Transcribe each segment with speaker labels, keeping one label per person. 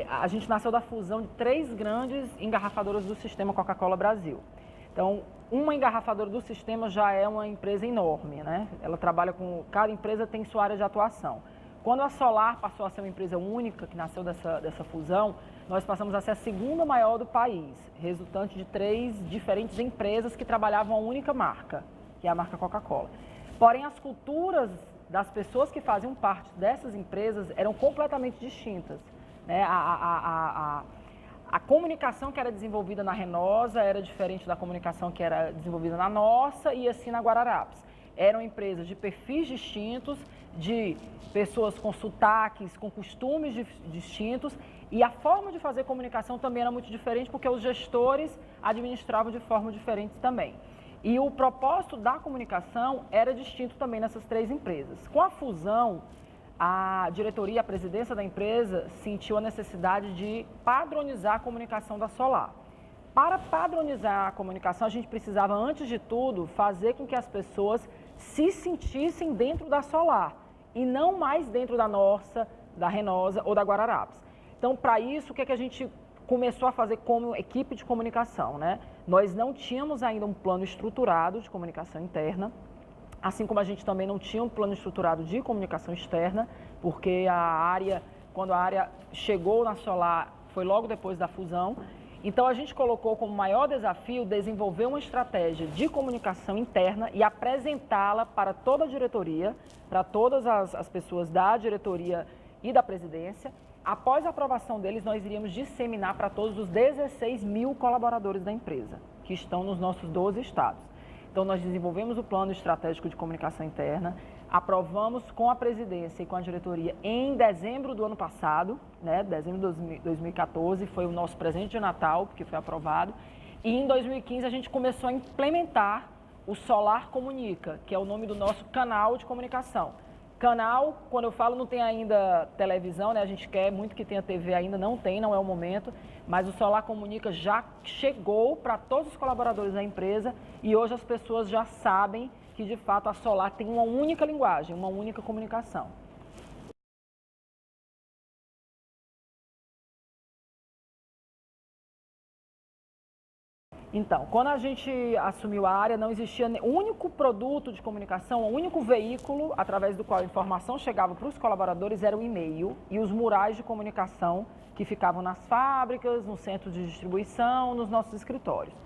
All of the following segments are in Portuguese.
Speaker 1: a gente nasceu da fusão de 3 grandes engarrafadoras do sistema Coca-Cola Brasil. Então, uma engarrafadora do sistema já é uma empresa enorme, né? Ela trabalha com... Cada empresa tem sua área de atuação. Quando a Solar passou a ser uma empresa única, que nasceu dessa fusão, nós passamos a ser a segunda maior do país, resultante de 3 diferentes empresas que trabalhavam a única marca, que é a marca Coca-Cola. Porém, as culturas das pessoas que faziam parte dessas empresas eram completamente distintas, né? A comunicação que era desenvolvida na Renosa era diferente da comunicação que era desenvolvida na nossa e assim na Guararapes. Eram empresas de perfis distintos, de pessoas com sotaques, com costumes distintos, e a forma de fazer comunicação também era muito diferente porque os gestores administravam de forma diferente também. E o propósito da comunicação era distinto também nessas 3 empresas. Com a fusão, a diretoria, a presidência da empresa sentiu a necessidade de padronizar a comunicação da Solar. Para padronizar a comunicação, a gente precisava, antes de tudo, fazer com que as pessoas se sentissem dentro da Solar e não mais dentro da nossa, da Renosa ou da Guararapes. Então, para isso, o que a gente começou a fazer como equipe de comunicação, né? Nós não tínhamos ainda um plano estruturado de comunicação interna, assim como a gente também não tinha um plano estruturado de comunicação externa, porque quando a área chegou na Solar, foi logo depois da fusão. Então, a gente colocou como maior desafio desenvolver uma estratégia de comunicação interna e apresentá-la para toda a diretoria, para todas as pessoas da diretoria e da presidência. Após a aprovação deles, nós iríamos disseminar para todos os 16 mil colaboradores da empresa, que estão nos nossos 12 estados. Então, nós desenvolvemos o plano estratégico de comunicação interna, aprovamos com a presidência e com a diretoria em dezembro do ano passado, né? Dezembro de 2014, foi o nosso presente de Natal, porque foi aprovado. E em 2015 a gente começou a implementar o Solar Comunica, que é o nome do nosso canal de comunicação. Canal, quando eu falo, não tem ainda televisão, né? A gente quer muito que tenha TV ainda, não tem, não é o momento. Mas o Solar Comunica já chegou para todos os colaboradores da empresa e hoje as pessoas já sabem que, de fato, a Solar tem uma única linguagem, uma única comunicação. Então, quando a gente assumiu a área, não existia o único produto de comunicação, o único veículo através do qual a informação chegava para os colaboradores era o e-mail e os murais de comunicação que ficavam nas fábricas, no centro de distribuição, nos nossos escritórios.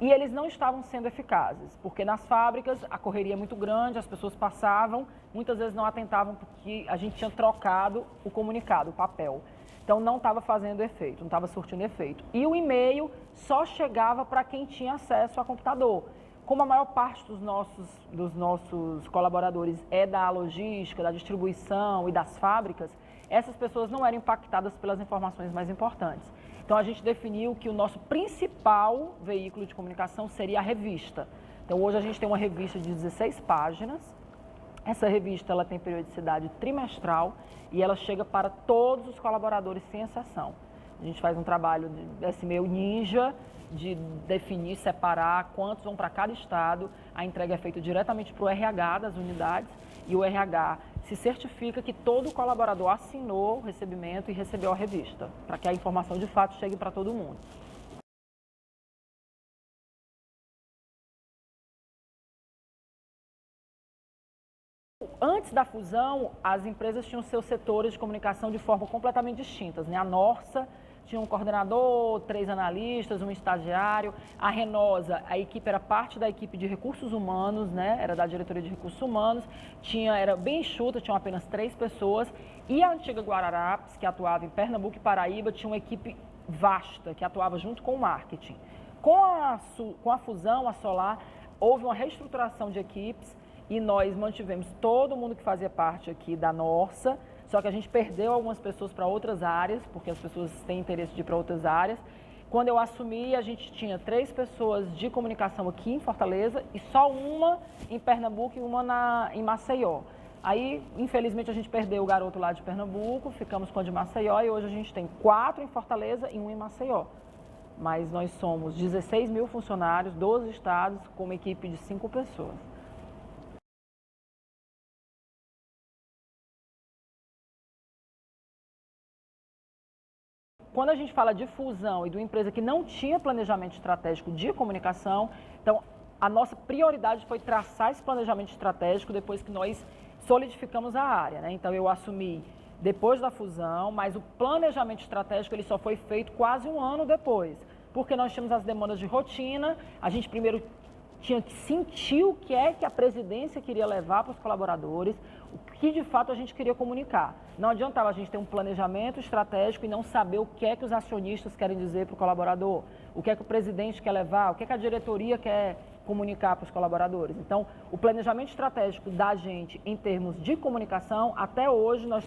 Speaker 1: E eles não estavam sendo eficazes, porque nas fábricas a correria é muito grande, as pessoas passavam, muitas vezes não atentavam porque a gente tinha trocado o comunicado, o papel. Então, não estava fazendo efeito, não estava surtindo efeito. E o e-mail só chegava para quem tinha acesso a computador. Como a maior parte dos nossos colaboradores é da logística, da distribuição e das fábricas, essas pessoas não eram impactadas pelas informações mais importantes. Então, a gente definiu que o nosso principal veículo de comunicação seria a revista. Então, hoje a gente tem uma revista de 16 páginas. Essa revista ela tem periodicidade trimestral e ela chega para todos os colaboradores sem exceção. A gente faz um trabalho desse meio ninja de definir, separar quantos vão para cada estado. A entrega é feita diretamente para o RH das unidades e o RH se certifica que todo colaborador assinou o recebimento e recebeu a revista, para que a informação de fato chegue para todo mundo. Antes da fusão, as empresas tinham seus setores de comunicação de forma completamente distintas, né? A Norsa tinha um coordenador, 3 analistas, um estagiário. A Renosa, a equipe era parte da equipe de recursos humanos, né? Era da diretoria de recursos humanos. Era bem enxuta, tinham apenas 3 pessoas. E a antiga Guararapes, que atuava em Pernambuco e Paraíba, tinha uma equipe vasta, que atuava junto com o marketing. Com a fusão, a Solar, houve uma reestruturação de equipes e nós mantivemos todo mundo que fazia parte aqui da Norsa, só que a gente perdeu algumas pessoas para outras áreas, porque as pessoas têm interesse de ir para outras áreas. Quando eu assumi, a gente tinha 3 pessoas de comunicação aqui em Fortaleza e só uma em Pernambuco e uma em Maceió. Aí, infelizmente, a gente perdeu o garoto lá de Pernambuco, ficamos com a de Maceió e hoje a gente tem 4 em Fortaleza e 1 em Maceió. Mas nós somos 16 mil funcionários, 12 estados, com uma equipe de 5 pessoas. quando a gente fala de fusão e de uma empresa que não tinha planejamento estratégico de comunicação, então a nossa prioridade foi traçar esse planejamento estratégico depois que nós solidificamos a área, né? Então eu assumi depois da fusão, mas o planejamento estratégico ele só foi feito quase um ano depois, porque nós tínhamos as demandas de rotina, a gente primeiro tinha que sentir o que é que a presidência queria levar para os colaboradores, o que de fato a gente queria comunicar. Não adiantava a gente ter um planejamento estratégico e não saber o que é que os acionistas querem dizer para o colaborador, o que é que o presidente quer levar, o que é que a diretoria quer comunicar para os colaboradores. Então, o planejamento estratégico da gente em termos de comunicação, até hoje nós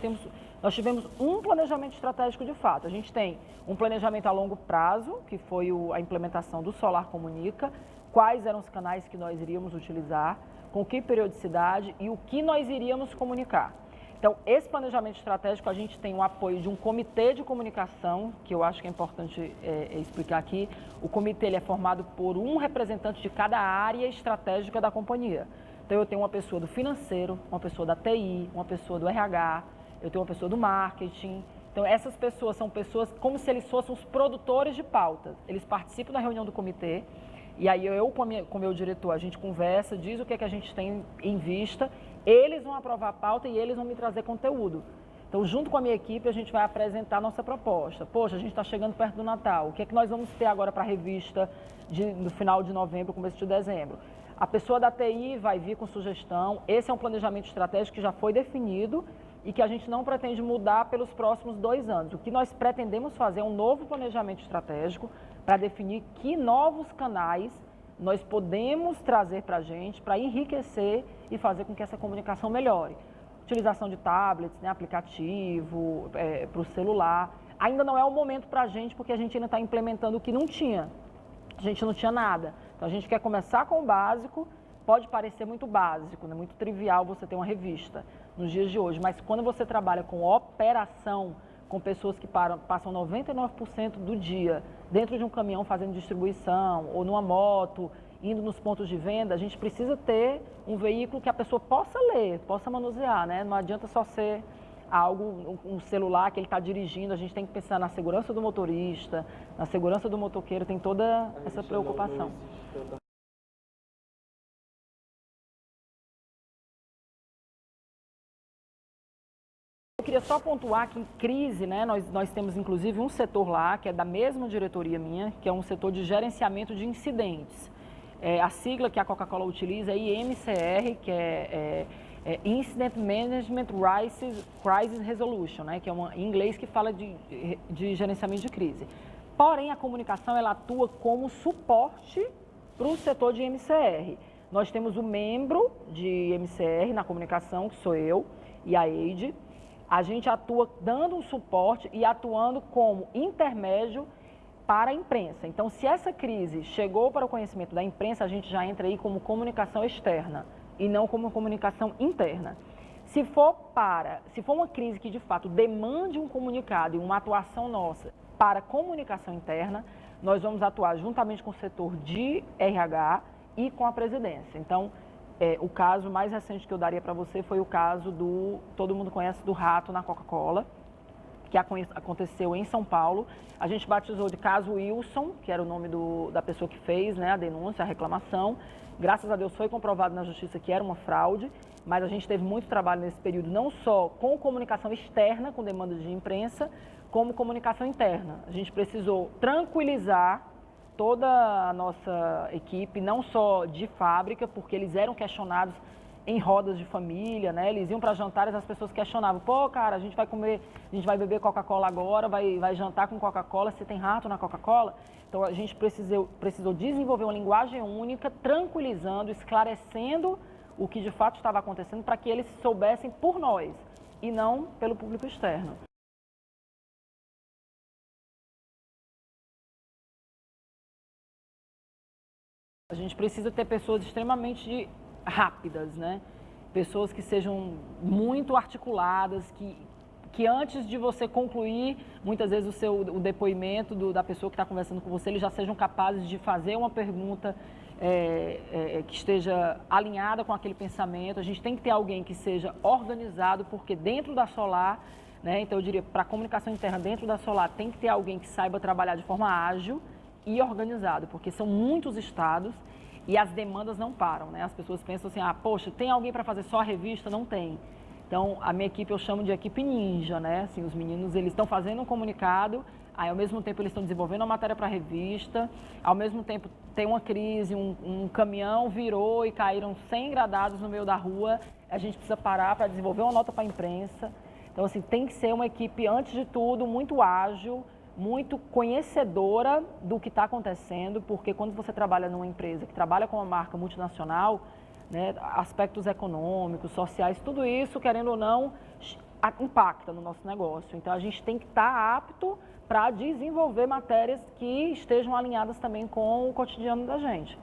Speaker 1: tivemos um planejamento estratégico de fato. A gente tem um planejamento a longo prazo, que foi a implementação do Solar Comunica, quais eram os canais que nós iríamos utilizar, com que periodicidade e o que nós iríamos comunicar. Então, esse planejamento estratégico, a gente tem o apoio de um comitê de comunicação, que eu acho que é importante explicar aqui. O comitê ele é formado por um representante de cada área estratégica da companhia. Então, eu tenho uma pessoa do financeiro, uma pessoa da TI, uma pessoa do RH, eu tenho uma pessoa do marketing. Então, essas pessoas são pessoas como se eles fossem os produtores de pautas. Eles participam da reunião do comitê. E aí eu, com o meu diretor, a gente conversa, diz o que é que a gente tem em vista, eles vão aprovar a pauta e eles vão me trazer conteúdo. Então, junto com a minha equipe, a gente vai apresentar a nossa proposta. Poxa, a gente está chegando perto do Natal, o que é que nós vamos ter agora para a revista no final de novembro, começo de dezembro? A pessoa da TI vai vir com sugestão, esse é um planejamento estratégico que já foi definido e que a gente não pretende mudar pelos próximos 2 anos. O que nós pretendemos fazer é um novo planejamento estratégico para definir que novos canais nós podemos trazer para a gente, para enriquecer e fazer com que essa comunicação melhore. Utilização de tablets, né, aplicativo, para o celular. Ainda não é o momento para a gente, porque a gente ainda está implementando o que não tinha. A gente não tinha nada. Então, a gente quer começar com o básico. Pode parecer muito básico, né, muito trivial você ter uma revista nos dias de hoje, mas quando você trabalha com operação, com pessoas que passam 99% do dia dentro de um caminhão fazendo distribuição ou numa moto, indo nos pontos de venda, a gente precisa ter um veículo que a pessoa possa ler, possa manusear, né? Não adianta só ser algo, um celular que ele está dirigindo, a gente tem que pensar na segurança do motorista, na segurança do motoqueiro, tem toda essa preocupação. Eu queria só pontuar que em crise, né, nós temos inclusive um setor lá, que é da mesma diretoria minha, que é um setor de gerenciamento de incidentes. A sigla que a Coca-Cola utiliza é IMCR, que é Incident Management Crisis Resolution, né, que é em inglês que fala de gerenciamento de crise. Porém, a comunicação ela atua como suporte para o setor de IMCR. Nós temos o membro de IMCR na comunicação, que sou eu, e a EIDE. A gente atua dando um suporte e atuando como intermédio para a imprensa. Então, se essa crise chegou para o conhecimento da imprensa, a gente já entra aí como comunicação externa e não como comunicação interna. Se for uma crise que de fato demande um comunicado e uma atuação nossa para comunicação interna, nós vamos atuar juntamente com o setor de RH e com a presidência. Então, o caso mais recente que eu daria para você foi o caso todo mundo conhece, do rato na Coca-Cola, que aconteceu em São Paulo. A gente batizou de caso Wilson, que era o nome da pessoa que fez, né, a denúncia, a reclamação. Graças a Deus foi comprovado na justiça que era uma fraude, mas a gente teve muito trabalho nesse período, não só com comunicação externa, com demandas de imprensa, como comunicação interna. A gente precisou tranquilizar toda a nossa equipe, não só de fábrica, porque eles eram questionados em rodas de família, né? Eles iam para jantares, as pessoas questionavam, pô, cara, a gente vai beber Coca-Cola agora, vai jantar com Coca-Cola, se tem rato na Coca-Cola? Então, a gente precisou desenvolver uma linguagem única, tranquilizando, esclarecendo o que de fato estava acontecendo, para que eles soubessem por nós e não pelo público externo. A gente precisa ter pessoas extremamente rápidas, né? Pessoas que sejam muito articuladas, que antes de você concluir, muitas vezes o depoimento da pessoa que está conversando com você, eles já sejam capazes de fazer uma pergunta que esteja alinhada com aquele pensamento. A gente tem que ter alguém que seja organizado, porque dentro da Solar né? Então, eu diria, para a comunicação interna dentro da Solar, tem que ter alguém que saiba trabalhar de forma ágil e organizado, porque são muitos estados e as demandas não param, né? As pessoas pensam assim, poxa, tem alguém para fazer só a revista? Não tem. Então, a minha equipe eu chamo de equipe ninja, né? Assim, os meninos, eles estão fazendo um comunicado, aí ao mesmo tempo eles estão desenvolvendo uma matéria para a revista, ao mesmo tempo tem uma crise, um caminhão virou e caíram 100 engradados no meio da rua, a gente precisa parar para desenvolver uma nota para a imprensa. Então, assim, tem que ser uma equipe, antes de tudo, muito ágil, muito conhecedora do que está acontecendo, porque quando você trabalha numa empresa que trabalha com uma marca multinacional, né, aspectos econômicos, sociais, tudo isso, querendo ou não, impacta no nosso negócio. Então, a gente tem que estar apto para desenvolver matérias que estejam alinhadas também com o cotidiano da gente.